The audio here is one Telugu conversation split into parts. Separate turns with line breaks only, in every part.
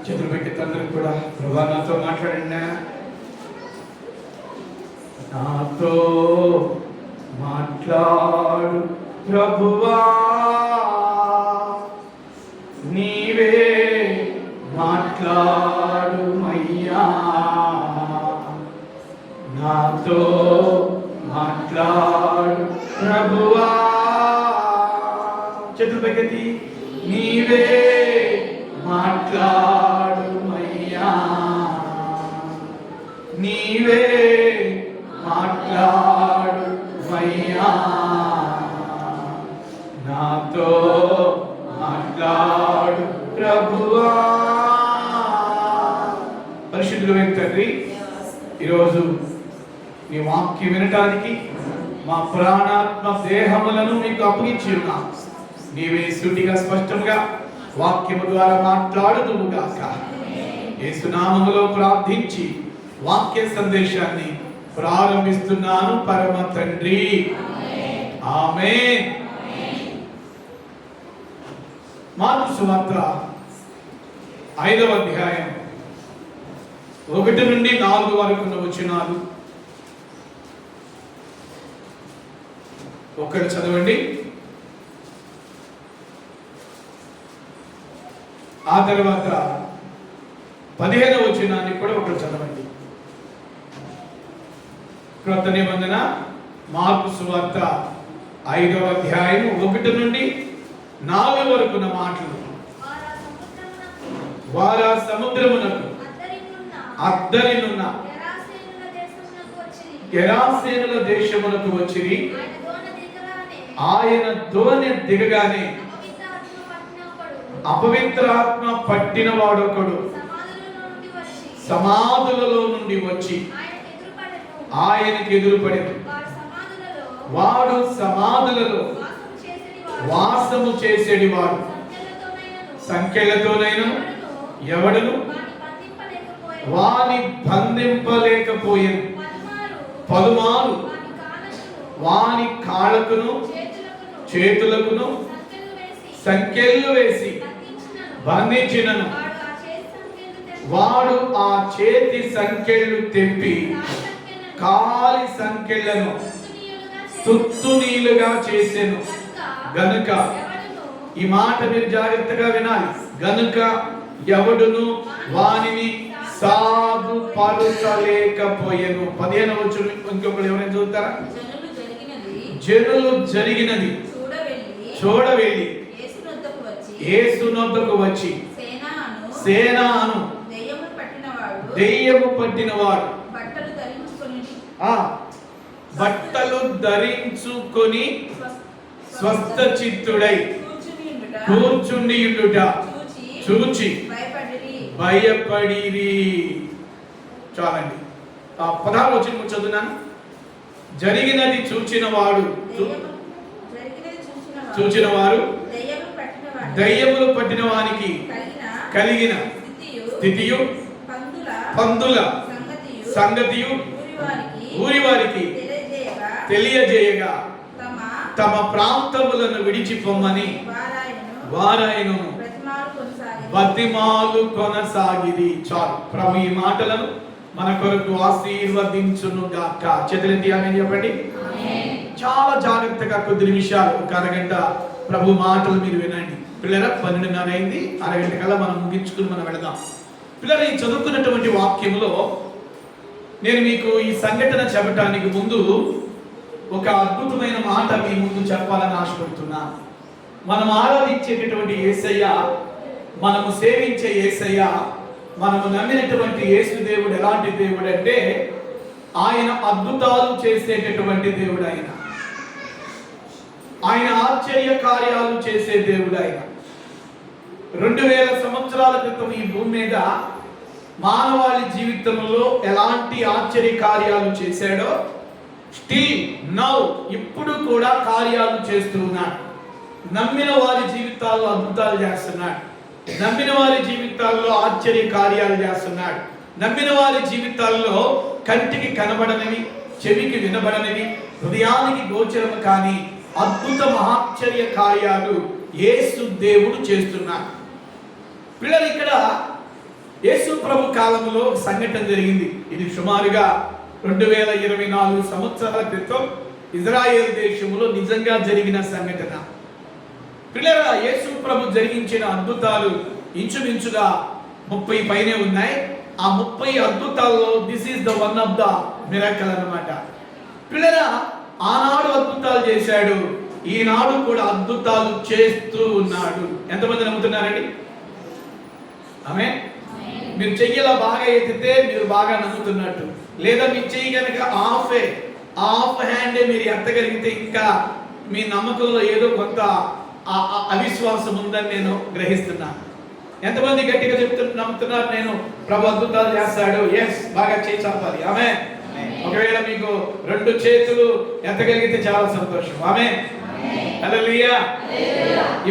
చేతులు పెట్టి తండ్రికి కూడా ప్రభా నాతో మాట్లాడండి, నాతో మాట్లాడు ప్రభువా, నీవే మాట్లాడు మయ్యా, నాతో మాట్లాడు ప్రభువా. చేతులు పైకెత్తి నీవే మాట్లాడు మయ్యా, నీవే మాట్లాడు మయ్యా, నాతో మాట్లాడు ప్రభువా. పరిశుద్ధులు తండ్రి, ఈరోజు మీ వాక్యం వినటానికి మా ప్రాణాత్మ దేహములను మీకు అప్పగించి ఉన్నాం. నీవే సూటిగా స్పష్టంగా వాక్యము ద్వారా మాట్లాడుదువుగాక. యేసు నామములో ప్రార్థించి వాక్య సందేశాన్ని ప్రారంభిస్తున్నాను పరమ తండ్రి, ఆమేన్. మార్కు సువార్త 5వ అధ్యాయం 1 నుండి 4 వరకు వచనాలు ఒక్కడు చదవండి. ఆ తర్వాత 15వ వచనాన్ని కూడా ఒకరు చదవండి. క్రొత్త నిబంధన మార్కు సువార్త 5వ అధ్యాయం 1 నుండి 4 వరకు మాటలు. వారా సముద్రమునకు అద్దరినున్న గెరాసేనుల దేశమునకు వచ్చిరి. ఆయన దోణి దిగగానే అపవిత్రాత్మ పట్టిన వాడొకడు సమాధులలో నుండి వచ్చి ఆయనకు ఎదురుపడెను. వాడు సమాధులలో వాసము చేసేడివాడు, సంఖ్యలతోనైనా ఎవడును వాని బంధింపలేకపోయాను. పలుమారు వాని కాళ్ళకును చేతులకును సంకెళ్ళు వేసి బంధించినను వాడు ఆ చేతి సంకెళ్ళు తెంపి కాలి సంకెళ్లను తుత్తునీలుగా చేసెను. గనుక ఈ మాట మీరు జాగ్రత్తగా వినాలి. గనుక ఎవడును వానిని సాధుపరచలేకపోయెను. 15వ వచనం ఇంకొకరు ఎవరైనా చదువుతారా? జనులు జరిగినది చూడవెళ్ళి యేసునొద్దకు వచ్చి సేనాను దెయ్యము పట్టినవాడు బట్టలు ధరించుకొని స్వస్థ చిత్తుడై కూర్చుండియుండుట చూచి భయపడిరి. చాలండి. 16వ వచనం చదువునాను. జరిగినది చూచినవారు దయ్యములు పట్టిన వానికి కలిగిన స్థితియు పందుల సంగతియు ఊరి వారికి తెలియజేయగా తమ ప్రాంతములను విడిచిపోమ్మని వారాయను బతిమాలు కొనసాగిరి. చాలు. ప్రభు ఈ మాటలను మన కొరకు ఆశీర్వదించును గాక. చేతులెత్తి ఆమేన్ చెప్పండి. చాలా జాగ్రత్తగా కొద్ది నిమిషాలు, ఒక అరగంట ప్రభు మాటలు మీరు వినండి. పిల్లల 12:30 అయింది. అరగంట కల్లా మనం ముగించుకుని మనం వెళదాం. పిల్లలు, ఈ చదువుకున్నటువంటి వాక్యంలో నేను మీకు ఈ సంఘటన చెప్పటానికి ముందు ఒక అద్భుతమైన మాట మీ ముందు చెప్పాలని ఆశపడుతున్నాను. మనం ఆరాధించేటటువంటి యేసయ్య, మనము సేవించే యేసయ్య, మనము నమ్మినటువంటి యేసు దేవుడు ఎలాంటి దేవుడు అంటే ఆయన అద్భుతాలు చేసేటటువంటి దేవుడు. ఆయన ఆశ్చర్య కార్యాలు చేసే దేవుడు. ఆయన 2000 సంవత్సరాల క్రితం ఈ భూమి మీద మానవాళి జీవితంలో ఎలాంటి ఆశ్చర్య కార్యాలు చేశాడో స్టిల్ నౌ ఇప్పుడు కూడా కార్యాలు చేస్తూ ఉన్నాడు. నమ్మిన వారి జీవితాల్లో అద్భుతాలు చేస్తున్నాడు. నమ్మిన వారి జీవితాల్లో ఆశ్చర్య కార్యాలు చేస్తున్నాడు. నమ్మిన వారి జీవితాల్లో కంటికి కనబడనివి, చెవికి వినబడనివి, హృదయానికి గోచరము కాని అద్భుత మహాశ్చర్య కార్యాలు యేసు దేవుడు చేస్తున్నాడు. పిల్లలు, ఇక్కడ యేసు ప్రభు కాలంలో ఒక సంఘటన జరిగింది. ఇది సుమారుగా 2024 సంవత్సరాల క్రితం ఇజ్రాయెల్ దేశంలో నిజంగా జరిగిన సంఘటన. పిల్లరా, యేసు ప్రభు జరిగించిన అద్భుతాలు ఇంచుమించుగా 30 పైనే ఉన్నాయి. ఆ 30 అద్భుతాల్లో this is the one of the miracle అన్నమాట. పిల్లరా, ఆనాడు అద్భుతాలు చేశాడు, ఈనాడు కూడా అద్భుతాలు చేస్తూ ఉన్నాడు. ఎంతమంది నమ్ముతున్నారండి? ఆమేన్. మీరు చెయ్యిలా బాగా ఎత్తితే మీరు బాగా నమ్ముతున్నట్టు, లేదా మీ చెయ్యి కనుక హాఫ్ హ్యాండే మీరు ఎత్తగలిగితే ఇంకా మీ నమ్మకంలో ఏదో కొంత అవిశ్వాసం ఉందని నేను గ్రహిస్తున్నాను. ఎంతమంది గట్టిగా నమ్ముతున్నారు నేను ప్రభు అద్భుతాలు చేస్తాడు? ఎస్, బాగా చేయి చాపాలి. ఆమేన్. ఒకవేళ మీకు 2 చేతులు ఎత్తగలిగితే చాలా సంతోషం. ఆమేన్. హల్లెలూయా.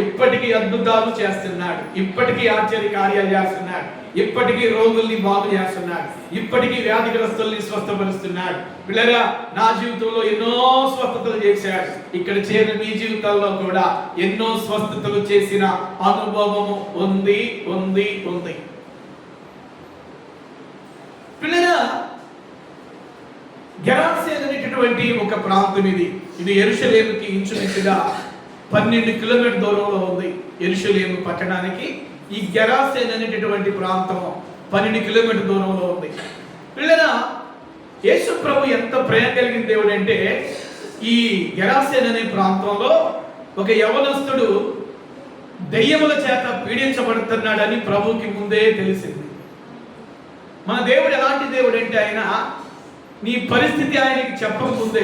ఇప్పటికీ అద్భుతాలు చేస్తున్నాడు, ఇప్పటికీ ఆశ్చర్య కార్యాలు చేస్తున్నాడు, ఇప్పటికీ రోగుల్ని బాగు చేస్తున్నాడు, ఇప్పటికీ వ్యాధిగ్రస్తుల్ని స్వస్థపరుస్తున్నాడు. పిల్లరా, నా జీవితంలో ఎన్నో స్వస్థతలు చేశాడు. ఇక్కడ చేరిన మీ జీవితాల్లో కూడా ఎన్నో స్వస్థతలు చేసిన అనుభవము ఉంది ఉంది ఉంది. పిల్లరా, గెరాసేను అనేటటువంటి ఒక ప్రాంతం ఇది. ఇది యెరూషలేముకి ఇంచుమించుగా 12 కిలోమీటర్ దూరంలో ఉంది. యెరూషలేము పట్టణానికి ఈ గెరాసేను అనేటటువంటి ప్రాంతం 12 కిలోమీటర్ దూరంలో ఉంది. పిల్లరా, యేసు ప్రభు ఎంత ప్రేమ కలిగిన దేవుడు అంటే, ఈ గెరాసేను అనే ప్రాంతంలో ఒక యవనస్తుడు దెయ్యముల చేత పీడించబడుతున్నాడని ప్రభువుకి ముందే తెలిసింది. మన దేవుడు ఎలాంటి దేవుడు అంటే, ఆయన నీ పరిస్థితి ఆయనకి చెప్పకముందే,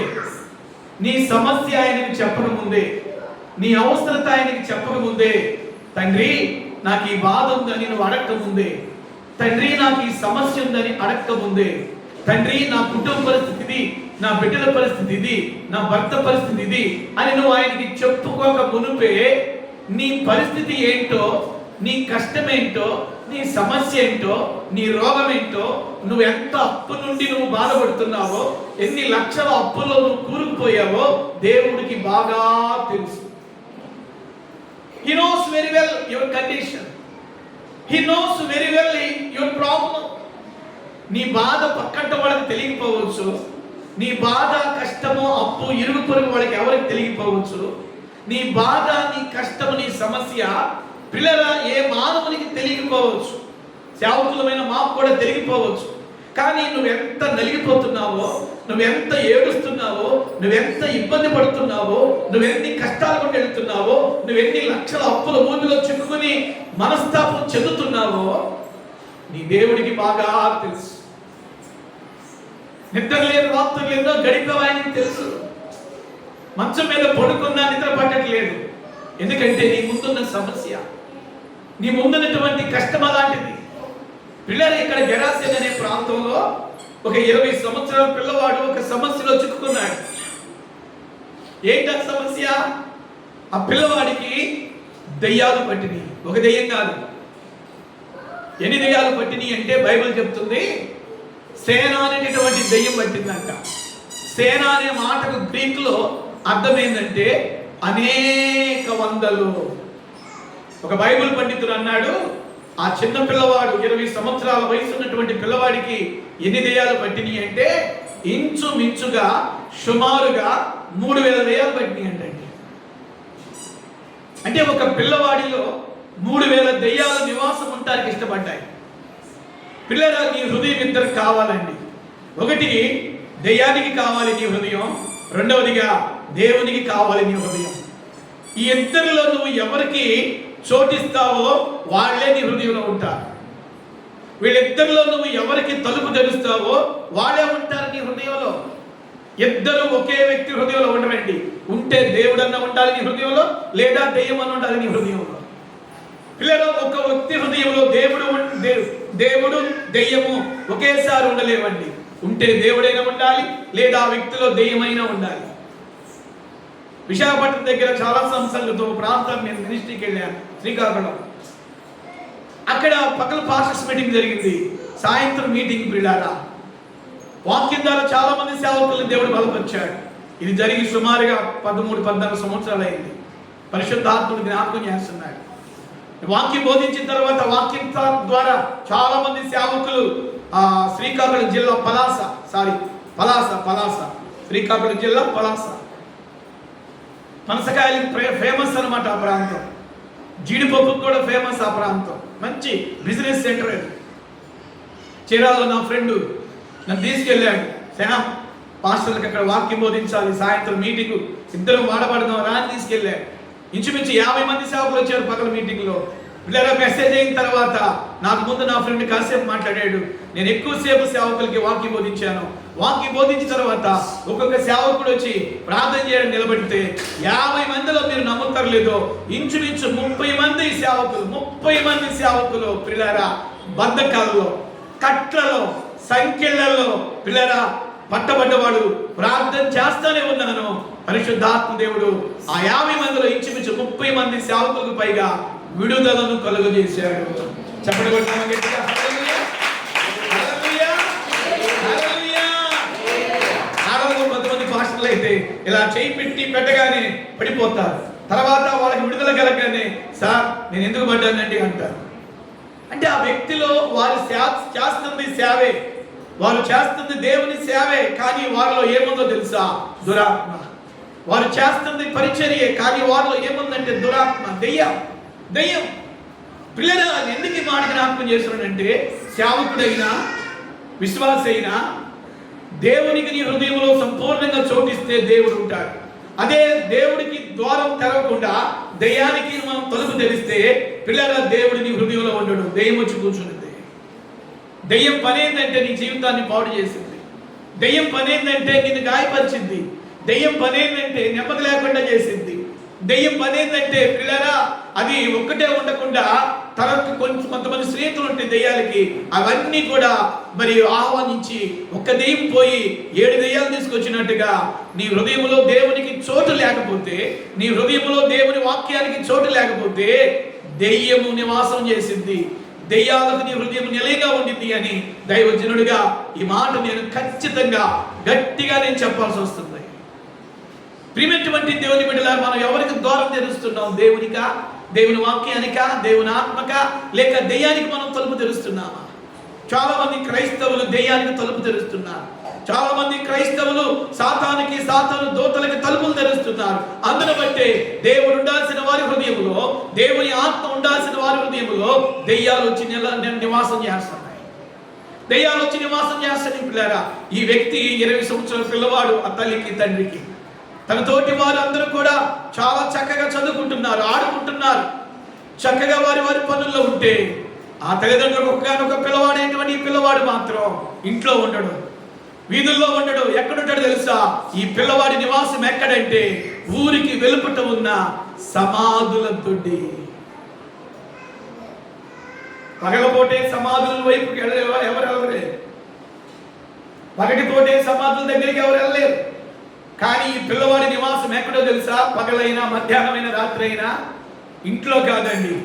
నీ సమస్య ఆయనకి చెప్పకముందే, నీ అవసరత ఆయనకి చెప్పకముందే, తండ్రి నాకు ఈ బాధ ఉందని నువ్వు అడగకముందే, తండ్రి నాకు ఈ సమస్య ఉందని అడగకముందే, తండ్రి నా కుటుంబ పరిస్థితి ఇది, నా బిడ్డల పరిస్థితి ఇది, నా భర్త పరిస్థితి ఇది అని నువ్వు ఆయనకి చెప్పుకోక మునుపే నీ పరిస్థితి ఏంటో, నీ కష్టం ఏంటో, నీ సమస్య ఏంటో, నీ రోగం ఏంటో, నువ్వు ఎంత అప్పు నుండి నువ్వు బాధపడుతున్నావో, ఎన్ని లక్షల అప్పుల్లో నువ్వు కూరుకుపోయావో దేవుడికి బాగా తెలుసు. He knows very well your condition. He knows very well your problem. నీ బాధ పక్కంట వాళ్ళకి తెలియకపోవచ్చు, నీ బాధ కష్టము అప్పు ఇరుగు పొరుగు వాళ్ళకి ఎవరికి తెలియకపోవచ్చు, నీ బాధ నీ కష్టము నీ సమస్య పిల్లరా ఏ మానవునికి తెలియకపోవచ్చు, సేవకులమైన మాకు కూడా తెలియకపోవచ్చు. కానీ నువ్వెంత నలిగిపోతున్నావో, నువ్వెంత ఏడుస్తున్నావో, నువ్వెంత ఇబ్బంది పడుతున్నావో, నువ్వెన్ని కష్టాలు കൊണ്ട് వెళ్తున్నావో, నువ్వెన్ని లక్షల అప్పుల భూమిలో చిక్కుకుని మనస్తాపం చెందుతున్నావో నీ దేవుడికి బాగా తెలుసు. నిద్ర లేదు, రాత్రులు లేదో గడిపావు ఆయనకి తెలుసు. మంచం మీద పడుకున్నా నిద్ర పట్టట్లేదు, ఎందుకంటే నీ ముందున్న సమస్య, నీ ముందున్నటువంటి కష్టం అలాంటిది. పిల్లలు, ఇక్కడ గెరాసేను అనే ప్రాంతంలో ఒక 20 సంవత్సరాల పిల్లవాడు ఒక సమస్యలో చిక్కుకున్నాడు. ఏంటి ఆ సమస్య? ఆ పిల్లవాడికి దెయ్యాలు పట్టినాయి. ఒక దెయ్యం కాదు, ఎన్ని దెయ్యాలు పట్టినాయి అంటే బైబిల్ చెప్తుంది సేన అనేటటువంటి దెయ్యం పట్టిందంట. సేన అనే మాటకు గ్రీక్ లో అర్థం ఏంటంటే అనేక వందలు. ఒక బైబిల్ పండితుడు అన్నాడు, ఆ చిన్న పిల్లవాడు 20 సంవత్సరాల వయసు ఉన్నటువంటి పిల్లవాడికి ఎన్ని దెయ్యాలు పట్టినాయి అంటే ఇంచుమించుగా సుమారుగా 3000 దెయ్యాలు పట్టినాయి అంటండి. అంటే ఒక పిల్లవాడిలో 3000 దెయ్యాలు నివాసం ఉండడానికి ఇష్టపడ్డాయి. పిల్లరా, నీ హృదయం ఇద్దరు కావాలండి. ఒకటి దెయ్యానికి కావాలి నీ హృదయం, రెండవదిగా దేవునికి కావాలి నీ హృదయం. ఈ ఇద్దరిలో నువ్వు ఎవరికి చోటిస్తావో వాళ్ళే నీ హృదయంలో ఉంటారు. వీళ్ళిద్దరిలో నువ్వు ఎవరికి తలుపు తెరుస్తావో వాళ్ళే ఉంటారు నీ హృదయంలో. ఇద్దరు ఒకే వ్యక్తి హృదయంలో ఉండవండి. ఉంటే దేవుడన్న ఉండాలి నీ హృదయంలో, లేదా దెయ్యం అని ఉండాలి నీ హృదయంలో. పిల్లలు, ఒక వ్యక్తి హృదయంలో దేవుడు దెయ్యము ఒకేసారి ఉండలేవండి. ఉంటే దేవుడైనా ఉండాలి, లేదా ఆ వ్యక్తిలో దెయ్యమైనా ఉండాలి. విశాఖపట్నం దగ్గర చాలా సంవత్సరాలతో ప్రాంతం నేను మినిస్ట్రీకి వెళ్ళాను, శ్రీకాకుళం. అక్కడ పక్కన పాస్టర్స్ మీటింగ్ జరిగింది, సాయంత్రం మీటింగ్. పిల్లారా, వాక్యం ద్వారా చాలా మంది సేవకులను దేవుడు బలపరిచాడు. ఇది జరిగి సుమారుగా 13-14 సంవత్సరాలు అయింది. పరిశుద్ధాత్ముడు జ్ఞాపకం చేస్తున్నాడు. వాక్యం బోధించిన తర్వాత వాక్యం ద్వారా చాలా మంది సేవకులు శ్రీకాకుళం జిల్లా పలాస శ్రీకాకుళం జిల్లా పలాస పనసకాయలకి ఫేమస్ అనమాట ఆ ప్రాంతం. జీడిపప్పుకు కూడా ఫేమస్ ఆ ప్రాంతం. మంచి బిజినెస్ సెంటర్ అది. చీరాల్లో నా ఫ్రెండ్ నన్ను తీసుకెళ్ళాడు. శ్యామ్, పాస్టర్లకు అక్కడ వాక్యం బోధించాలి, సాయంత్రం మీటింగ్, ఇద్దరం వాడబడదాం రా అని తీసుకెళ్ళాడు. ఇంచుమించు 50 మంది సేవకులు వచ్చారు పగల మీటింగ్లో. ఇలా మెసేజ్ అయిన తర్వాత నాకు ముందు నా ఫ్రెండ్ కాసేపు మాట్లాడాడు. నేను ఎక్కువసేపు సేవకులకి వాక్యం బోధించాను. వాక్యం బోధించిన తర్వాత ఒక్కొక్క సేవకుడు వచ్చి ప్రార్థన చేయడం నిలబెడితే 50 మందిలో మీరు నమ్ముతారు లేదో ఇంచుమించు 30 మంది సేవకులు పిల్లరా బంధకాలలో, కట్లలో, సంఖ్యలలో పిల్లరా పట్టబడ్డవాడు ప్రార్థన చేస్తానే ఉన్నాను. పరిశుద్ధాత్మ దేవుడు ఆ 50 మందిలో ఇంచుమించు 30 మంది సేవకులకు పైగా విడుదలను కలుగజేశాడు. చెప్పండి గట్టిగా. కొంతమంది పాస్టర్లు అయితే ఇలా చేయి పెట్టి పెట్టగానే పడిపోతారు. తర్వాత వాళ్ళకి విడుదల కలగగానే సార్ నేను ఎందుకు పడ్డానండి అంటారు. అంటే ఆ వ్యక్తిలో వారు చేస్తుంది సేవే, వారు చేస్తుంది దేవుని సేవే, కానీ వారిలో ఏముందో తెలుసా? దురాత్మ. వారు చేస్తుంది పరిచర్యే, కానీ వారిలో ఏముందంటే దురాత్మ, దెయ్యం. పిల్లలు ఎందుకు ఈ మాట జ్ఞాపకం చేస్తున్నానంటే, సేవకుడైనా విశ్వాస అయినా దేవునికి నీ హృదయంలో సంపూర్ణంగా చోటిస్తే దేవుడు ఉంటాడు. అదే దేవుడికి ద్వారం తెరవకుండా దెయ్యానికి మనం తలుపు తెరిస్తే పిల్లల దేవుడి నీ హృదయంలో ఉండడు. దెయ్యం వచ్చి కూర్చుంది. దెయ్యం పని ఏంటంటే నీ జీవితాన్ని పాడు చేసింది. దెయ్యం పని ఏంటంటే నిన్ను గాయపరిచింది. దెయ్యం పని ఏంటంటే నెమ్మది లేకుండా చేసింది. దెయ్యం పని ఏంటంటే పిల్లరా అది ఒక్కటే ఉండకుండా తనకు కొంతమంది స్నేహితులు ఉంటే దెయ్యాలకి అవన్నీ కూడా మరి ఆహ్వానించి ఒక్క దెయ్యం పోయి 7 దెయ్యాలు తీసుకొచ్చినట్టుగా నీ హృదయంలో దేవునికి చోటు లేకపోతే, నీ హృదయంలో దేవుని వాక్యానికి చోటు లేకపోతే దెయ్యము నివాసం చేసింది. దెయ్యాలకు నీ హృదయం నిలయగా ఉండింది అని దైవజనుడిగా ఈ మాట నేను ఖచ్చితంగా గట్టిగా నేను చెప్పాల్సి వస్తుంది. ప్రియమైనటువంటి దేవుని బిడ్డలారా, మనం ఎవరికి ద్వారం తెరుస్తున్నాం? దేవునికా, దేవుని వాక్యానికా, దేవుని ఆత్మకా, లేక దెయ్యానికి మనం తలుపు తెరుస్తున్నామా? చాలా మంది క్రైస్తవులు దెయ్యానికి తలుపు తెరుస్తున్నారు. చాలా మంది క్రైస్తవులు సాతాను దోతలకి తలుపులు తెరుస్తున్నారు. అందును బట్టే దేవుడు ఉండాల్సిన వారి హృదయంలో, దేవుని ఆత్మ ఉండాల్సిన వారి హృదయంలో దెయ్యాలు వచ్చి నివాసం చేస్తున్నాయి. దెయ్యాలు వచ్చి నివాసం చేస్తాయి. పిల్లరా, ఈ వ్యక్తి 20 సంవత్సరాల పిల్లవాడు. ఆ తల్లికి తండ్రికి తన తోటి వారు అందరూ కూడా చాలా చక్కగా చదువుకుంటున్నారు, ఆడుకుంటున్నారు, చక్కగా వారి పనుల్లో ఉంటే ఆ తల్లిదండ్రులకు ఒక పిల్లవాడైనటువంటి ఈ పిల్లవాడు మాత్రం ఇంట్లో ఉండడు, వీధుల్లో ఉండడు. ఎక్కడుంటాడు తెలుసా? ఈ పిల్లవాడి నివాసం ఎక్కడంటే ఊరికి వెలుపట ఉన్న సమాధుల దొడ్డి. పగలపోటే సమాధుల వైపుకి ఎవరు వెళ్ళలేరు. పగటిపోటే సమాధుల దగ్గరికి ఎవరు వెళ్ళలేరు. కానీ ఈ పిల్లవాడి నివాసం ఎక్కడో తెలుసా? పగలైనా, మధ్యాహ్నమైన, రాత్రి అయినా ఇంట్లో కాదండి,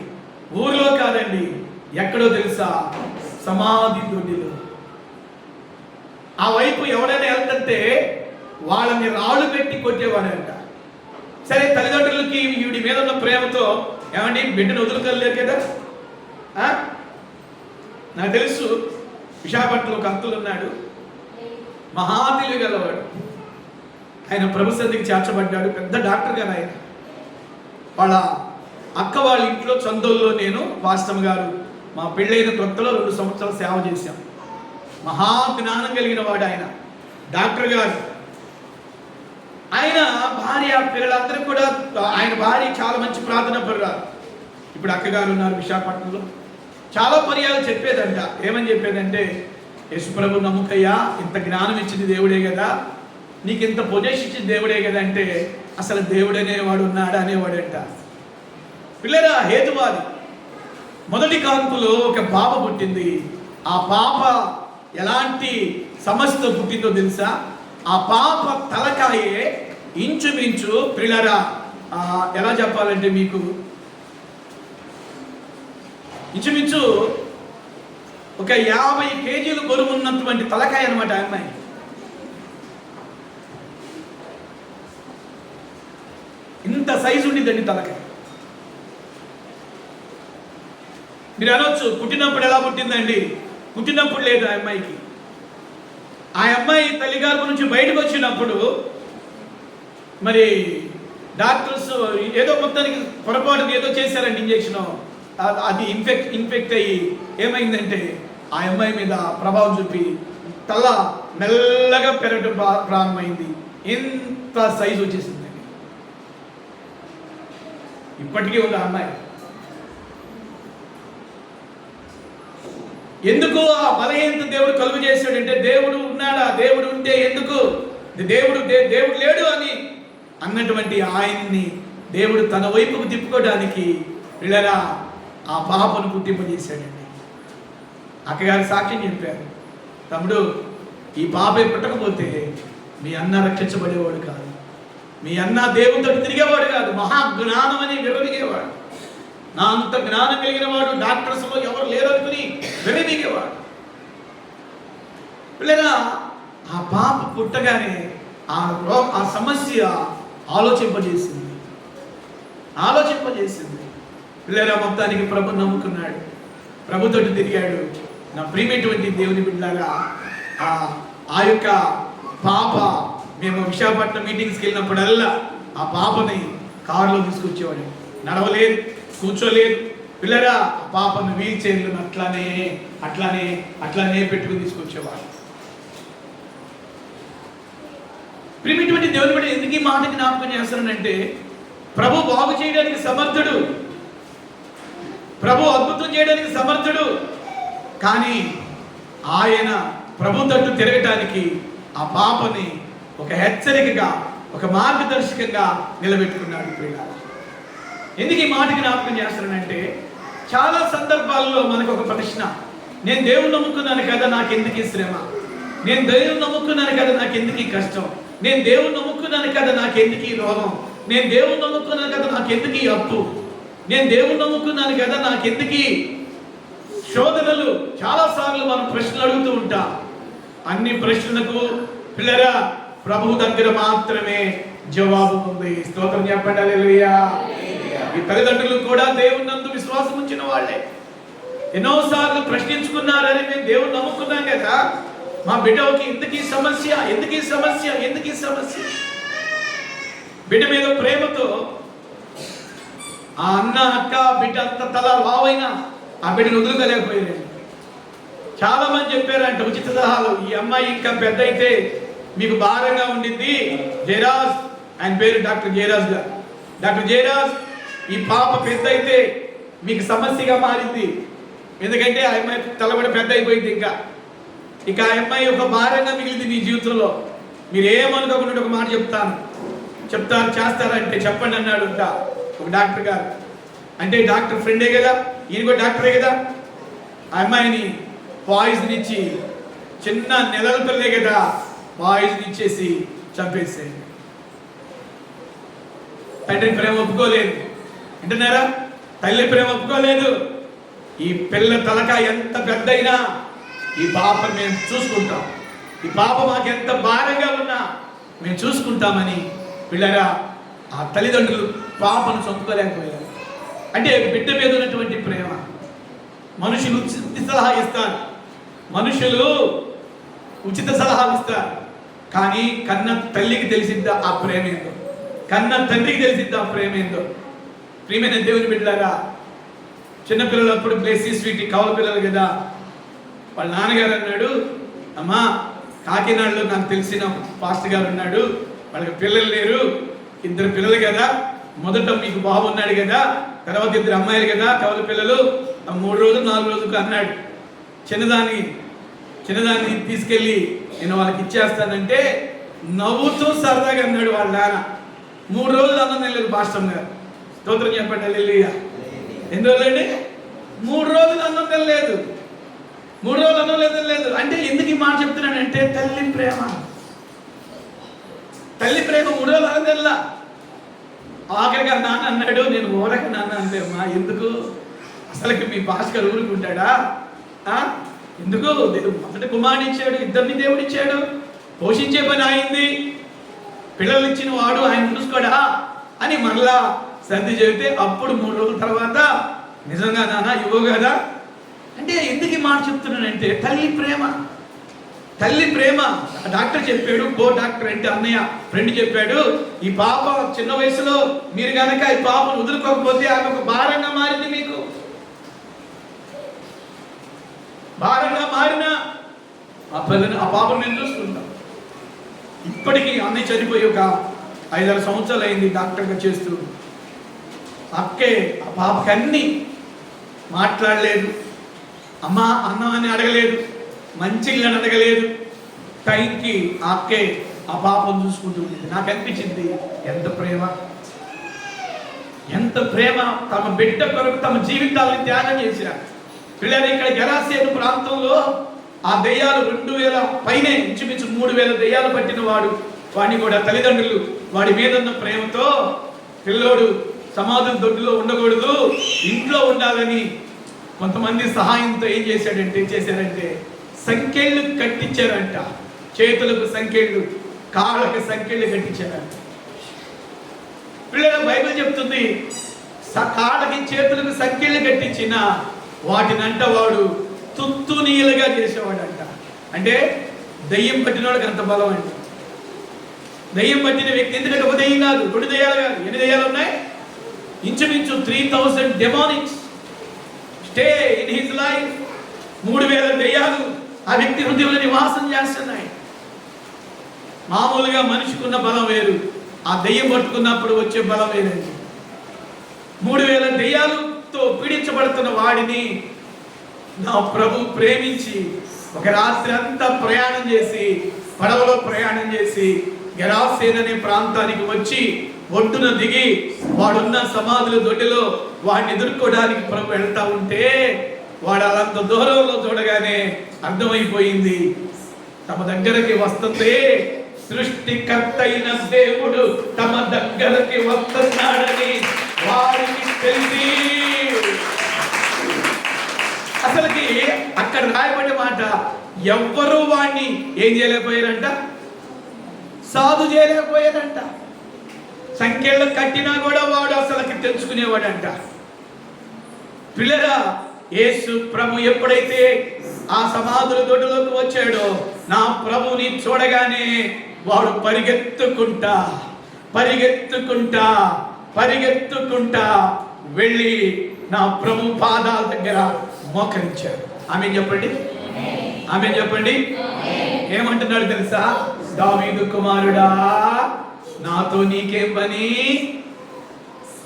ఊరిలో కాదండి, ఎక్కడో తెలుసా? సమాధి దొడ్డిలో. ఆ వైపు ఎవరైనా వెళ్తుంటే వాళ్ళని రాళ్ళు పెట్టి కొట్టేవాడంట. సరే, తల్లిదండ్రులకి వీడి మీద ఉన్న ప్రేమతో ఏమండి బిడ్డను వదులుకోలేరు కదా. నాకు తెలుసు, విశాఖపట్నంలో ఒక అంకుల్ ఉన్నాడు, మహాతిలి గలవాడు. ఆయన ప్రభు సన్నిధికి చేర్చబడ్డాడు. పెద్ద డాక్టర్ గారు ఆయన. వాళ్ళ అక్క వాళ్ళ ఇంట్లో చందోల్లో నేను వాస్తవం గారు మా పెళ్ళైన కొత్తలో 2 సంవత్సరాలు సేవ చేశాం. మహా జ్ఞానం కలిగిన వాడు ఆయన, డాక్టర్ గారు. ఆయన భార్య పిల్లలందరూ కూడా, ఆయన భార్య చాలా మంచి ప్రార్థన పరురాలు. ఇప్పుడు అక్కగారు ఉన్నారు విశాఖపట్నంలో. చాలా పర్యాలు చెప్పేదంట. ఏమని చెప్పేదంటే, యేసుప్రభు నమ్ముకయ్యా, ఇంత జ్ఞానం ఇచ్చింది దేవుడే కదా, నీకు ఇంత పొజిషన్ ఇచ్చింది దేవుడే కదా అంటే, అసలు దేవుడు అనేవాడు ఉన్నాడా అనేవాడంట. పిల్లరా, హేతువాది. మొదటి కాన్పులో ఒక పాప పుట్టింది. ఆ పాప ఎలాంటి సమస్యతో పుట్టిందో తెలుసా? ఆ పాప తలకాయే ఇంచుమించు పిల్లరా ఎలా చెప్పాలంటే మీకు, ఇంచుమించు ఒక 50 కేజీలు బరువు ఉన్నటువంటి తలకాయ అనమాట ఆ అమ్మాయి. ఇంత సైజు ఉండిద్దండి తలకాయ. మీరు అనొచ్చు, పుట్టినప్పుడు ఎలా పుట్టిందండి? పుట్టినప్పుడు లేదు ఆ అమ్మాయికి. ఆ అమ్మాయి తల్లిగారు నుంచి బయటకు వచ్చినప్పుడు మరి డాక్టర్స్ ఏదో మొత్తానికి పొరపాటున ఏదో చేశారండి ఇంజెక్షన్. అది ఇన్ఫెక్ట్ అయ్యి ఏమైందంటే ఆ అమ్మాయి మీద ప్రభావం చూపి తల మెల్లగా పెరగడం ప్రారంభమైంది. ఎంత సైజు వచ్చేసిందండి. ఇప్పటికీ ఉంది ఆ అమ్మాయి. ఎందుకు ఆ బలహీనత దేవుడు కలుగు చేశాడంటే, దేవుడు ఉన్నాడా? దేవుడు ఉంటే ఎందుకు? దేవుడు లేడు అని అన్నటువంటి ఆయన్ని దేవుడు తన వైపుకు తిప్పుకోవడానికి పిల్లరా ఆ పాపను పుట్టింపజేశాడండి. అక్కగారు సాక్ష్యం చెప్పారు, తమ్ముడు ఈ పాపే పుట్టకపోతే మీ అన్న రక్షించబడేవాడు కాదు, మీ అన్న దేవుడితో తిరిగేవాడు కాదు, మహాజ్ఞానం అని విరవిగేవాడు. నా అంత జ్ఞానం కలిగిన వాడు డాక్టర్స్లో ఎవరు లేరు అనుకుని విరవిగేవాడు. పిల్లరా ఆ పాప పుట్టగానే ఆ సమస్య ఆలోచింపజేసింది. పిల్లరా మొత్తానికి ప్రభు నమ్ముకున్నాడు, ప్రభుతోటి తిరిగాడు. నా ప్రియమైనటువంటి దేవుని బిడ్డలారా, ఆ యొక్క పాప మేము విశాఖపట్నం మీటింగ్స్కి వెళ్ళినప్పుడల్లా ఆ పాపని కారులో తీసుకొచ్చేవాడు. నడవలేదు, కూర్చోలేదు. పిల్లరా ఆ పాపను వీల్ చైర్లను అట్లానే పెట్టుకుని తీసుకొచ్చేవాడు. ప్రియమైనటువంటి దేవుని బిడ్డ ఎందుకు ఈ మాటకి జ్ఞాపకం చేస్తానంటే, ప్రభు బాగు చేయడానికి సమర్థుడు, ప్రభు అద్భుతం చేయడానికి సమర్థుడు. కానీ ఆయన ప్రభు తట్టు తిరగటానికి ఆ పాపని ఒక హెచ్చరికగా, ఒక మార్గదర్శకంగా నిలబెట్టుకున్నాడు. ఎందుకు ఈ మాటకి జ్ఞాపకం చేస్తానంటే, చాలా సందర్భాల్లో మనకు ఒక ప్రశ్న, నేను దేవుని నమ్ముకున్నాను కదా నాకెందుకు ఈ శ్రమ, నేను దేవుని నమ్ముకున్నాను కదా నాకెందుకు ఈ కష్టం, నేను దేవుని నమ్ముకున్నాను కదా నాకెందుకు ఈ రోగం, నేను దేవుని నమ్ముకున్నాను కదా నాకెందుకు ఈ అప్పు, నేను దేవుని నమ్ముకున్నాను కదా నాకెందుకు ఈ శోధనలు. చాలాసార్లు మనం ప్రశ్నలు అడుగుతూ ఉంటాం. అన్ని ప్రశ్నలకు పిల్లరా ప్రభు దగ్గర మాత్రమే జవాబు ఉంది. స్తోత్రం చెప్పండి, హల్లెలూయా. ఈ తల్లిదండ్రులు కూడా దేవుని నందు విశ్వాసం ఉంచిన వాళ్ళే. ఎన్నోసార్లు ప్రశ్నించుకున్నారని, మేము దేవుని నమ్ముకున్నాం కదా, మా బిడ్డకి ఎందుకు ఈ సమస్య. బిడ్డ మీద ప్రేమతో ఆ అన్న అక్క బిడ్డ అంత తల వావైనా ఆ బిడ్డను వదులుకోలేకపోయారు. చాలా మంది చెప్పారంట ఉచిత సలహాలు, ఈ అమ్మాయి ఇంకా పెద్ద అయితే మీకు భారంగా ఉండింది. జయరాజ్, ఆయన పేరు డాక్టర్ జయరాజ్ గారు. డాక్టర్ జయరాజ్, ఈ పాప పెద్ద అయితే మీకు సమస్యగా మారింది. ఎందుకంటే ఆ అమ్మాయి తలబడి పెద్ద అయిపోయింది. ఇక ఆ అమ్మాయి ఒక భారంగా మిగిలింది మీ జీవితంలో. మీరు ఏమనుకోకుండా ఒక మాట చెప్తారు చేస్తారంటే చెప్పండి అన్నాడు ఒక డాక్టర్ గారు. అంటే డాక్టర్ ఫ్రెండే కదా, ఈయన కూడా డాక్టరే కదా. ఆ అమ్మాయిని పాయిజన్ ఇచ్చి, చిన్న నెలల పిల్లే కదా, పాయిజన్ ఇచ్చేసి చంపేసేయండి. తండ్రి ప్రేమ ఒప్పుకోలేదు అంటున్నారా? తల్లి ప్రేమ ఒప్పుకోలేదు. ఈ పిల్ల తలక ఎంత పెద్దయినా ఈ పాపను మేము చూసుకుంటాం, ఈ పాప మాకు ఎంత భారంగా ఉన్నా మేము చూసుకుంటామని పిల్లరా ఆ తల్లిదండ్రులు పాపను చంపుకోలేకపోయారు. అంటే బిడ్డ మీద ఉన్నటువంటి ప్రేమ. మనుషులు ఉచిత సలహా ఇస్తారు, కానీ కన్న తల్లికి తెలిసిద్దా ఆ ప్రేమ ఏందో, కన్న తండ్రికి తెలిసిద్దా ఆ ప్రేమ ఏందో. ప్రియమైన దేవుని బిడ్డలారా, చిన్నపిల్లలు అప్పుడు ప్లేసి స్వీట్ కవల పిల్లలు కదా, వాళ్ళ నాన్నగారు అన్నాడు, అమ్మా కాకినాడలో నాకు తెలిసిన పాస్టర్ గారు ఉన్నాడు, వాళ్ళకి పిల్లలు లేరు, 2 పిల్లలు కదా, మొదట మీకు బాబు ఉన్నాడు కదా, తర్వాత 2 అమ్మాయిలు కదా కవల పిల్లలు, 3 రోజులు 4 రోజులకు అన్నాడు. చిన్నదాన్ని తీసుకెళ్ళి నేను వాళ్ళకి ఇచ్చేస్తానంటే నవ్వుతూ సరదాగా అన్నాడు వాళ్ళ నాన్న. 3 రోజులు అన్నం తినలేదు పాస్టర్ గారు. స్తోత్రం చెప్పండి, హల్లెలూయా. ఎన్ని రోజులండి? 3 రోజులు అన్నం తినలేదు. 3 రోజులు అన్నం లేదు. అంటే ఎందుకు ఈ మాట చెప్తున్నానంటే తల్లి ప్రేమ 3 రోజులు అన్నం తినలా. ఆఖరిగా నాన్న అన్నాడు, నేను ఓరక నాన్న అంటే అమ్మా ఎందుకు, అసలుకి మీ భాస్కర్ ఊరుకుంటాడా, ఎందుకు, మొదటి కుమారుని ఇచ్చాడు, 2 దేవుడు ఇచ్చాడు, పోషించే పని అయింది, పిల్లలు ఇచ్చిన వాడు ఆయన చూసుకోడా అని మరలా సర్ది చెబితే అప్పుడు 3 రోజుల తర్వాత నిజంగా నాన్న ఇవ్వవు కదా అంటే ఎందుకు ఈ మాట చెప్తున్నానంటే తల్లి ప్రేమ. తల్లి ప్రేమ. డాక్టర్ చెప్పాడు, గో డాక్టర్ అంటే అన్నయ్య ఫ్రెండ్ చెప్పాడు, ఈ పాప చిన్న వయసులో మీరు కనుక ఈ పాపను వదులుకోకపోతే ఆమె ఒక భారంగా మారింది, మీకు భారంగా మారిన ఆ పాపను నేను చూసుకుంటాం. ఇప్పటికీ అన్నయ్య చనిపోయి ఒక 5-6 సంవత్సరాలు అయింది డాక్టర్గా చేస్తూ. అక్కే ఆ పాపకి అన్నీ మాట్లాడలేదు, అమ్మ అన్నం అని అడగలేదు, మంచి ఇళ్ళని అడగలేదు. టైంకి ఆ అక్కే ఆ పాపను చూసుకుంటుంది. నాకు అనిపించింది ఎంత ప్రేమ, ఎంత ప్రేమ. తమ బిడ్డ కొరకు తమ జీవితాలను త్యాగం చేశారు. పిల్లలు ఇక్కడ గెరాసేను ప్రాంతంలో ఆ దెయ్యాలు 2000 పైనే, ఇంచుమించు 3000 దెయ్యాలు పట్టిన వాడిని కూడా తల్లిదండ్రులు వాడి మీద ఉన్న ప్రేమతో పిల్లోడు సమాధుల దొడ్డులో ఉండకూడదు, ఇంట్లో ఉండాలని కొంతమంది సహాయంతో ఏం చేశారంటే సంకెళ్ళు కట్టించారంట. చేతులకు సంకెళ్ళు, కాళ్ళకి సంకెళ్ళు కట్టించారంట. పిల్లల బైబిల్ చెప్తుంది కాళ్ళకి చేతులకు సంకెళ్ళు కట్టించిన వాటినంట వాడు తుత్తునీలుగా చేసేవాడంట. అంటే దయ్యం పట్టిన వాడికి అంత బలం అండి. దయ్యం పట్టిన వ్యక్తి, ఎందుకంటే ఒక దయ్యం కాదు, 2 దయ్యాలు కాదు, ఎన్ని దయ్యాలు ఉన్నాయి? ఇంచుమించు 3000 డెమానిక్స్ స్టే ఇన్ హిస్ లైఫ్. 3000 దయ్యాలు ఆ వ్యక్తి హృదయంలో నివాసం చేస్తున్నాయి. మామూలుగా మనిషికున్న బలం వేరు, ఆ దయ్యం పట్టుకున్నప్పుడు వచ్చే బలం వేరండి. 3000 దయ్యాలతో పీడించబడుతున్న వాడిని నా ప్రభు ప్రేమించి ఒక రాత్రి అంతా ప్రయాణం చేసి, పడవలో ప్రయాణం చేసి గెరాసేను అనే ప్రాంతానికి వచ్చి ఒడ్డున దిగి వాడున్న సమాధుల దొడ్డిలో వాడిని ఎదుర్కోవడానికి ప్రభు వెళ్తా ఉంటే వాడు అలంత దూరంలో చూడగానే అర్థమైపోయింది, తమ దగ్గరకి వస్తుంది సృష్టికర్త అయిన దేవుడు తమ దగ్గరకి వస్తున్నాడని వారికి తెలిసి. అసలుకి అక్కడ రాయబడే మాట, ఎవ్వరూ వాడిని ఏం చేయలేకపోయారంట, సాధు చేయలేకపోయారంట. సంఖ్యలు కట్టినా కూడా వాడు అసలుకి తెలుసుకునేవాడంట. పిల్లరా, యేసు ప్రభు ఎప్పుడైతే ఆ సమాధుల దొడ్డులోకి వచ్చాడో నా ప్రభుని చూడగానే వాడు పరిగెత్తుకుంటా పరిగెత్తుకుంటా పరిగెత్తుకుంటా వెళ్ళి నా ప్రభు పాదాల దగ్గర మోకరించాడు. ఆమె చెప్పండి, ఆమె చెప్పండి. ఏమంటున్నాడు తెలుసా? దావీదు కుమారుడా, నాతో నీకేం పని,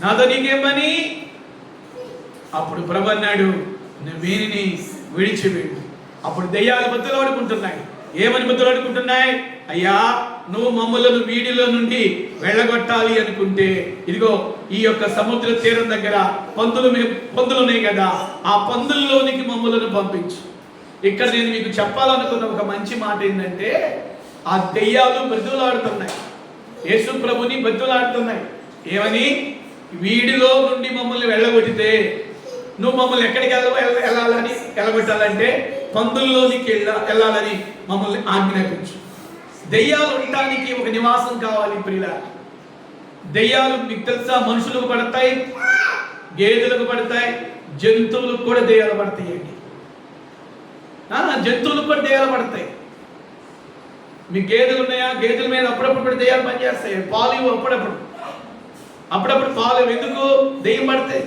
నాతో నీకేం పని? అప్పుడు ప్రభు అన్నాడు, వీనిని విడిచివేడు. అప్పుడు దెయ్యాలు బతులాడుకుంటున్నాయి. ఏమని బతులాడుకుంటున్నాయి? అయ్యా, నువ్వు మమ్మలను వీడిలో నుండి వెళ్ళగొట్టాలి అనుకుంటే ఇదిగో ఈ యొక్క సముద్ర తీరం దగ్గర పందులు ఉన్నాయి కదా, ఆ పందుల్లోనికి మమ్మలను పంపించు. ఇక్కడ నేను మీకు చెప్పాలనుకున్న ఒక మంచి మాట ఏంటంటే, ఆ దెయ్యాలు బతులాడుతున్నాయి, యేసు ప్రభుని బతులాడుతున్నాయి. ఏమని? వీడిలో నుండి మమ్మల్ని వెళ్ళగొట్టితే నువ్వు మమ్మల్ని ఎక్కడికి వెళ్ళాలని వెళ్ళగొట్టాలంటే పందుల్లోనికి వెళ్ళాలని మమ్మల్ని ఆజ్ఞాపించు. దెయ్యాలు ఉండటానికి ఒక నివాసం కావాలి ప్రియుల. దెయ్యాలు మీకు తెలుసా, మనుషులకు పడతాయి, గేదెలకు పడతాయి, జంతువులకు కూడా దెయ్యాలు పడతాయి అండి. జంతువులకు కూడా దెయ్యాలు పడతాయి. మీ గేదెలు ఉన్నాయా? గేదెల మీద అప్పుడప్పుడు దెయ్యాలు పనిచేస్తాయి. పాలు ఇవ్వు అప్పుడప్పుడు పాలు. ఎందుకు? దెయ్యం పడతాయి.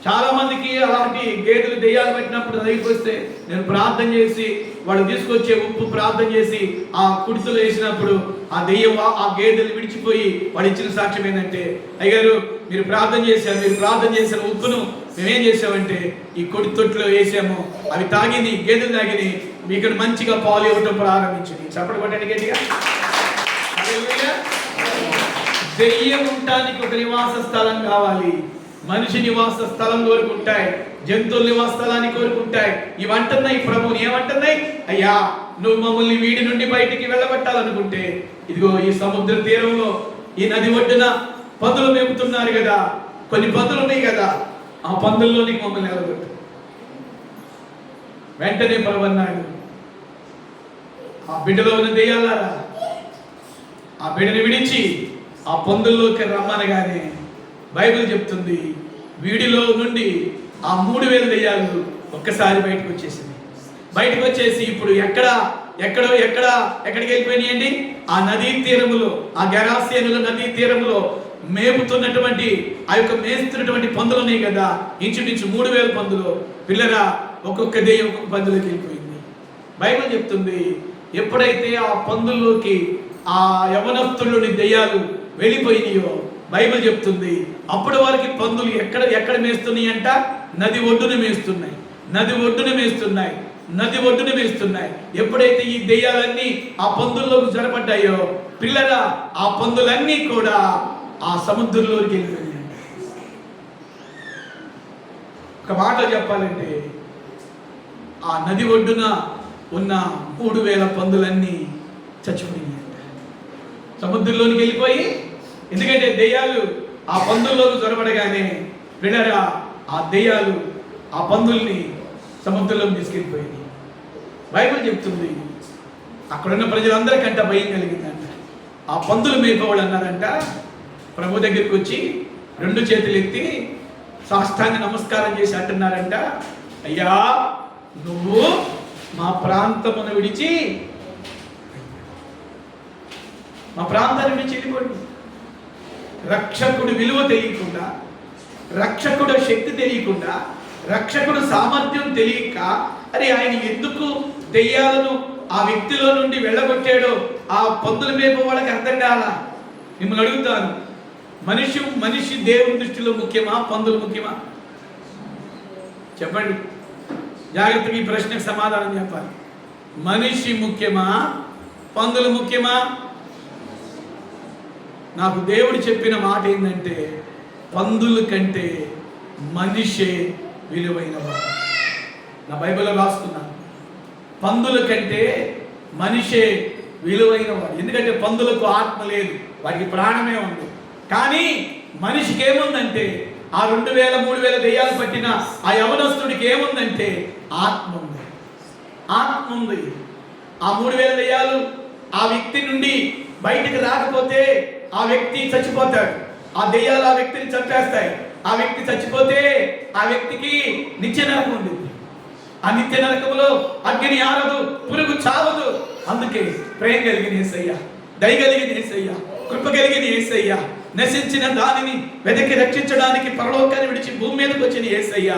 చాలా మందికి అలాంటి గేదెలు దెయ్యాలు పెట్టినప్పుడు దగ్గరికి వస్తే నేను ప్రార్థన చేసి వాడు తీసుకొచ్చే ఉప్పు ప్రార్థన చేసి ఆ కుడితులు వేసినప్పుడు ఆ దెయ్యం ఆ గేదెలు విడిచిపోయి వాడు ఇచ్చిన సాక్ష్యం ఏంటంటే, అయ్యారు మీరు ప్రార్థన చేసిన ఉప్పును మేమేం చేసామంటే ఈ కొడి తొట్టులో వేసాము, అవి తాగిని, గేదెలు తాగిని, మీకు మంచిగా పాలు ఇవ్వటం ప్రారంభించింది. చప్పటి కొట్టండి గట్టిగా. దెయ్యం ఉండటానికి ఒక నివాస స్థలం కావాలి. మనిషి నివాస స్థలం కోరుకుంటాయి, జంతువుల నివాస స్థలాన్ని కోరుకుంటాయి. ఇవంటున్నాయి ప్రభుని, ఏమంటున్నాయి? అయ్యా, నువ్వు మమ్మల్ని వీడి నుండి బయటికి వెళ్ళగొట్టాలనుకుంటే ఇదిగో ఈ సముద్ర తీరంలో ఈ నది ఒడ్డున పందులు మేపుతున్నారు కదా, కొన్ని పందులు ఉన్నాయి కదా, ఆ పందుల్లోనికి మమ్మల్ని వెళ్ళగొట్టు. వెంటనే ప్రభు అన్నాడు, ఆ బిడ్డలో ఉన్న దెయ్యాలారా, ఆ బిడ్డని విడిచి ఆ పందుల్లోకి రమ్మనగానే బైబిల్ చెప్తుంది వీడిలో నుండి ఆ 3000 దెయ్యాలు ఒక్కసారి బయటకు వచ్చేసింది. బయటకు వచ్చేసి ఇప్పుడు ఎక్కడికి వెళ్ళిపోయినాయండి? ఆ నదీ తీరములో, ఆ గెరాసేనుల నదీ తీరములో మేపుతున్నటువంటి ఆ యొక్క మేస్తున్నటువంటి పందులు ఉన్నాయి కదా, ఇంచుమించు 3000 పందులు. పిల్లరా, ఒక్కొక్క దెయ్యం ఒక్కొక్క పందులోకి వెళ్ళిపోయింది. బైబిల్ చెప్తుంది, ఎప్పుడైతే ఆ పందుల్లోకి ఆ యవనస్తుల్లోని దెయ్యాలు వెళ్ళిపోయినాయో బైబిల్ చెప్తుంది, అప్పటి వరకు పందులు ఎక్కడ మేస్తున్నాయి అంట? నది ఒడ్డున మేస్తున్నాయి, నది ఒడ్డున మేస్తున్నాయి, నది ఒడ్డున మేస్తున్నాయి. ఎప్పుడైతే ఈ దెయ్యాలన్నీ ఆ పందుల్లోకి జరపడ్డాయో పిల్లరా, ఆ పందులన్నీ కూడా ఆ సముద్రంలోకి వెళ్ళిపోయాయి. ఒక మాట చెప్పాలంటే, ఆ నది ఒడ్డున ఉన్న 3000 పందులన్నీ చచ్చిపోయినాయి. సముద్రంలోనికి వెళ్ళిపోయి, ఎందుకంటే దెయ్యాలు ఆ పందుల్లోకి జొరబడగానే వినరా, ఆ దెయ్యాలు ఆ పందుల్ని సముద్రంలోకి తీసుకెళ్ళిపోయింది. బైబిల్ చెప్తుంది, అక్కడున్న ప్రజలందరికంట భయం కలిగిందంట. ఆ పందులు మేపవాళ్ళు అన్నారంట, ప్రభు దగ్గరికి వచ్చి 2 చేతులు ఎత్తి సాష్టాంగ నమస్కారం చేసి అంటున్నారంట, అయ్యా నువ్వు మా ప్రాంతాన్ని విడిచి వెళ్ళిపోండి. రక్షకుడు విలువ తెలియకుండా, రక్షకుడు శక్తి తెలియకుండా, రక్షకుడు సామర్థ్యం తెలియక, అరే ఆయన ఎందుకు దెయ్యాలను ఆ వ్యక్తిలో నుండి వెళ్ళగొట్టాడో ఆ పందుల మేప వాళ్ళకి అర్థం కాల. మిమ్మల్ని అడుగుతాను, మనిషి దేవుని దృష్టిలో ముఖ్యమా, పందులు ముఖ్యమా? చెప్పండి, జాగ్రత్తగా ఈ ప్రశ్నకు సమాధానం చెప్పాలి. మనిషి ముఖ్యమా, పందులు ముఖ్యమా? నాకు దేవుడు చెప్పిన మాట ఏంటంటే, పందుల కంటే మనిషే విలువైనవాడు. నా బైబిల్లో రాసుకున్నాను, పందుల కంటే మనిషే విలువైనవాడు. ఎందుకంటే పందులకు ఆత్మ లేదు, వాటికి ప్రాణమే ఉంది. కానీ మనిషికి ఏముందంటే, ఆ 2000 3000 దెయ్యాలు పట్టిన ఆ యవనస్తుడికి ఏముందంటే ఆత్మ ఉంది. ఆత్మ ఉంది. ఆ 3000 దెయ్యాలు ఆ వ్యక్తి నుండి బయటికి రాకపోతే ఆ వ్యక్తి చచ్చిపోతాడు. ఆ దెయ్యాలు ఆ వ్యక్తిని చంపేస్తాయి. ఆ వ్యక్తి చచ్చిపోతే ఆ వ్యక్తికి నిత్య నరకం ఉంది. ఆ నిత్య నరకంలో అగ్ని ఆరదు, పురుగు చావదు. అందుకే ప్రేమ కలిగిన యేసయ్య, దయ కలిగిన యేసయ్య, కృప కలిగిన యేసయ్య, నశించిన దానిని వెతికి రక్షించడానికి పరలోకాన్ని విడిచి భూమి మీదకి వచ్చిన యేసయ్య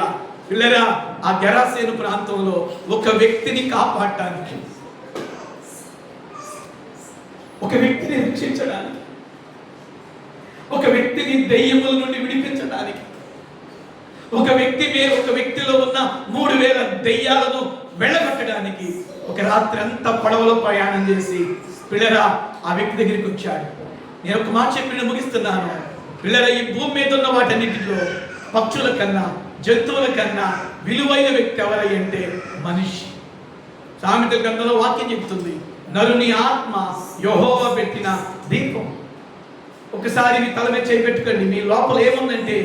పిల్లరా, ఆ గెరాసేను ప్రాంతంలో ఒక వ్యక్తిని కాపాడటానికి, ఒక వ్యక్తిని రక్షించడానికి, ఒక వ్యక్తిని దెయ్యముల నుండి విడిపించడానికి, ఒక వ్యక్తిలో ఉన్న 3000 దెయ్యాలను వెళ్ళగొట్టడానికి ఒక రాత్రి అంతా పడవలో ప్రయాణం చేసి పిల్లరా ఆ వ్యక్తి దగ్గరికి వచ్చాడు. నేను ఒక మాట చెప్పి ముగిస్తున్నాను. పిల్లరా, ఈ భూమి మీద ఉన్న వాటన్నిటిలో పక్షుల కన్నా, జంతువుల కన్నా విలువైన వ్యక్తి ఎవరంటే మనిషి. సామెతల గ్రంథంలో వాక్యం చెప్తుంది, నరుని ఆత్మ యెహోవా పెట్టిన దీపం. ఒకసారి మీ తల మీద చేయి పెట్టుకోండి. మీ లోపల ఏముందంటే,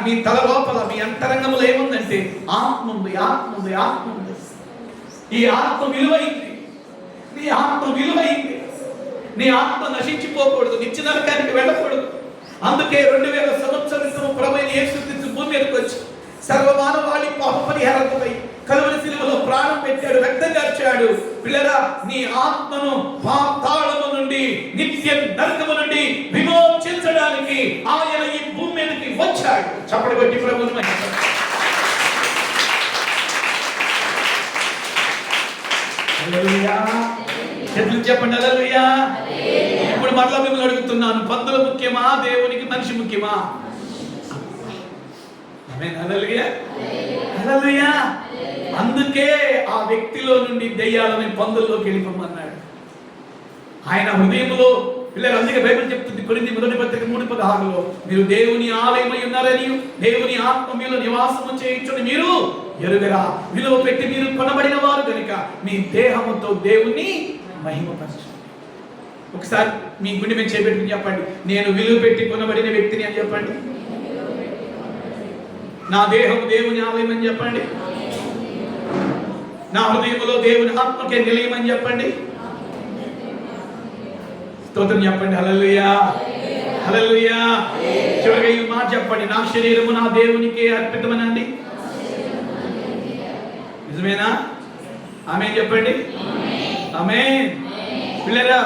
మీ తల లోపల, మీ అంతరంగంలో ఏముందంటే ఆత్మ ఉంది, ఆత్మ ఉంది, ఆత్మ ఉంది. ఈ ఆత్మ విలువైంది. నీ ఆత్మ విలువైంది. నీ ఆత్మ నశించిపోకూడదు, నిత్య నరకానికి వెళ్ళకూడదు. అందుకే 2000 సంవత్సరాల క్రితం ప్రభువైన యేసుక్రీస్తు భూమి మీదకి వచ్చి సర్వమానవాళి పాప పరిహారార్థమై కలువరి శిలువలో ప్రాణం పెట్టాడు, రక్తం కార్చాడు. పిల్లరా, నీ ఆత్మను పాతాళము నుండి, నిత్య నరకము నుండి విమోచించడానికి ఆయన ఈ భూమి మీదకి వచ్చాడు. చప్పటి కొట్టి ప్రభువుని మహిమపరచండి. హల్లెలూయా. చేతులు చెప్పండి, హల్లెలూయా. ఇప్పుడు మరలా మిమ్మల్ని అడుగుతున్నాను, పందులు ముఖ్యమా, దేవునికి మనిషి ముఖ్యమా? ఆమేన్. హల్లెలూయా, హల్లెలూయా. అందుకే ఆ వ్యక్తిలో నుండి దెయ్యాలని పందుల్లోకి వెళ్ళిపోమన్నాడు. ఆయన హృదయంలో పిల్లలు, అందుకే బైబిల్ చెప్తుంది కొరింథీ 1:3-16లో, మీరు దేవుని ఆలయమై ఉన్నారని, దేవుని ఆత్మ మీలో నివాసము చేయించుని మీరు ఎరుగరా. విలువ పెట్టి మీరు కొనబడిన వారు కనుక మీ దేహముతో దేవుని మహిమపరచండి. ఒకసారి మీ గుండె మీద చేపెట్టుకుని చెప్పండి, నేను విలువ పెట్టి కొనబడిన వ్యక్తిని అని చెప్పండి. నా దేహం దేవుని ఆలయం అని చెప్పండి. నా హృదయంలో దేవుని ఆత్మకే నిలయమని చెప్పండి. స్తోత్రం చెప్పండి. హల్లెలూయా. హల్లెలూయా. చివరిగా ఈ మాట చెప్పండి, నా శరీరము నా దేవునికే అర్పితమనండి. నిజమేనా? ఆమేన్ చెప్పండి. ఆమేన్. పిల్లరా,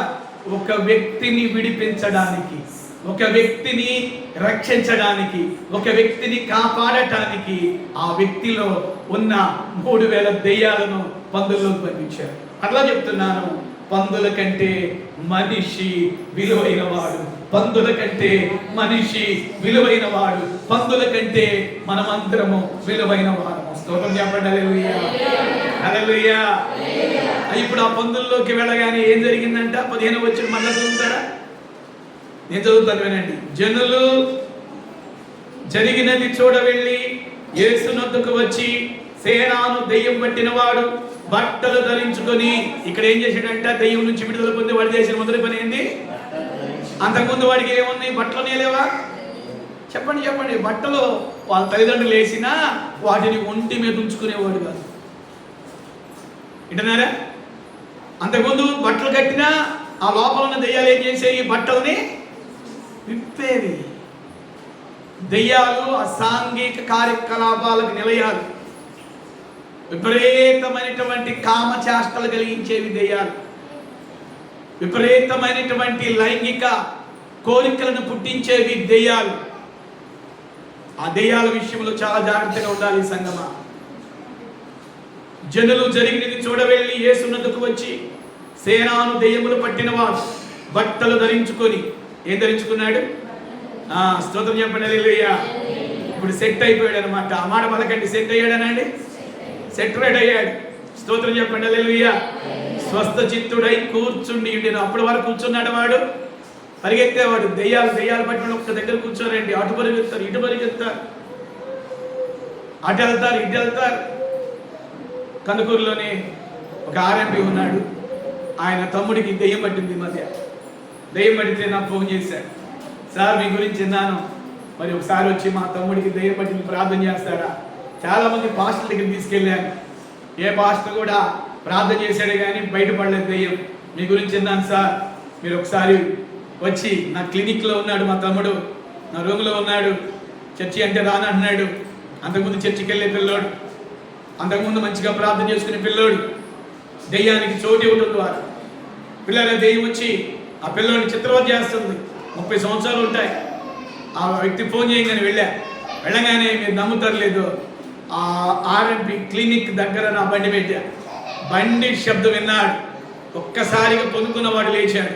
ఒక వ్యక్తిని విడిపించడానికి, ఒక వ్యక్తిని రక్షించడానికి, ఒక వ్యక్తిని కాపాడటానికి ఆ వ్యక్తిలో ఉన్న 3000 దెయ్యాలను పందుల్లోకి పంపించారు. అట్లా చెప్తున్నాను, పందుల కంటే మనిషి విలువైన వాడు, పందుల కంటే మనిషి విలువైన వాడు, పందుల కంటే మనమందరము విలువైన వాడు. స్తోత్రం చెప్పండి. హల్లెలూయా, హల్లెలూయా. ఇప్పుడు ఆ పందుల్లోకి వెళ్ళగానే ఏం జరిగిందంట? 15వ వచనం మళ్ళీ చదువుతారా? నేను చదువుతాను, వినండి. జనులు జరిగినది చూడ వెళ్ళి యేసునొద్దకు వచ్చి, సేనాను దెయ్యం పట్టిన వాడు బట్టలు ధరించుకొని, ఇక్కడ ఏం చేశాడంట? దెయ్యం నుంచి విడుదల పొంది వాడు చేసిన మొదటి పని ఏంది? అంతకుముందు వాడికి ఏమున్నాయి? బట్టలు లేవా? చెప్పండి చెప్పండి. బట్టలు వాళ్ళ తల్లిదండ్రులు వేసినా వాటిని ఒంటి మీద ఉంచుకునేవాడు కాదు. వింటున్నారా? అంతకుముందు బట్టలు కట్టినా ఆ లోపల ఉన్న దెయ్యాలు ఏం చేసేవి? బట్టల్ని విప్పేవి. దెయ్యాలు అసాంఘిక కార్యకలాపాలకు నిలయాలు, విపరీతమైనటువంటి కామచేష్టలు కలిగించేవి దెయ్యాలు, విపరీతమైనటువంటి లైంగిక కోరికలను పుట్టించేవి దెయ్యాలు. ఆ దెయ్యాల విషయంలో చాలా జాగ్రత్తగా ఉండాలి సంగమా. జనులు జరిగినది చూడవెళ్ళి యేసునొద్దకు వచ్చి, సేనాను దెయ్యములు పట్టినవాడు బట్టలు ధరించుకొని, ఏం ధరించుకున్నాడు? స్తోత్రం చెప్పండి. హల్లెలూయా. ఇప్పుడు సెట్ అయిపోయాడు అనమాట. ఆ మాట పలకండి, సెట్ అయ్యాడనండి. సెట్ రైట్ అయ్యాడు. స్తోత్రం చెప్పండి. హల్లెలూయా. స్వస్థ చిత్తుడై కూర్చుండి ఉండేను. అప్పటి వరకు కూర్చున్నాడు వాడు, పరిగెత్తేవాడు. దెయ్యాలు పట్టిన ఒక్క దగ్గర కూర్చోరండి. అటు పరిగెత్తారు, ఇటు పరిగెత్తారు, అటు వెళ్తారు, ఇటు వెళ్తారు. కందుకూరులోనే ఒక ఆర్ఎంపీ ఉన్నాడు. ఆయన తమ్ముడికి దెయ్యం పట్టింది. మధ్య దెయ్యం పట్టితే నాకు ఫోన్ చేశాడు, సార్ మీ గురించి విన్నాను, మరి ఒకసారి వచ్చి మా తమ్ముడికి దెయ్యం పట్టింది ప్రార్థన చేస్తాడా? చాలామంది పాస్టర్ల దగ్గర తీసుకెళ్ళాను, ఏ పాస్టర్ కూడా ప్రార్థన చేశాడు కానీ బయటపడలేదు దెయ్యం. మీ గురించి విన్నాను సార్, మీరు ఒకసారి వచ్చి, నా క్లినిక్లో ఉన్నాడు మా తమ్ముడు, నా రూమ్లో ఉన్నాడు, చర్చి అంటే రానంటున్నాడు. అంతకుముందు చర్చికి వెళ్ళే పిల్లోడు, అంతకుముందు మంచిగా ప్రార్థన చేసుకునే పిల్లోడు. దెయ్యానికి చోటు ఇవ్వడం ద్వారా పిల్లల దెయ్యం వచ్చి ఆ పిల్లోడిని చిత్రవద చేస్తుంది. 30 సంవత్సరాలు ఉంటాయి. ఆ వ్యక్తి ఫోన్ చేయగానే వెళ్ళగానే మీరు నమ్ముతారు లేదు, ఆ ఆర్ఎంపీ క్లినిక్ దగ్గర నా బండి పెట్టా. బండి శబ్దం విన్నాడు, ఒక్కసారిగా పొందుకున్నవాడు లేచాడు.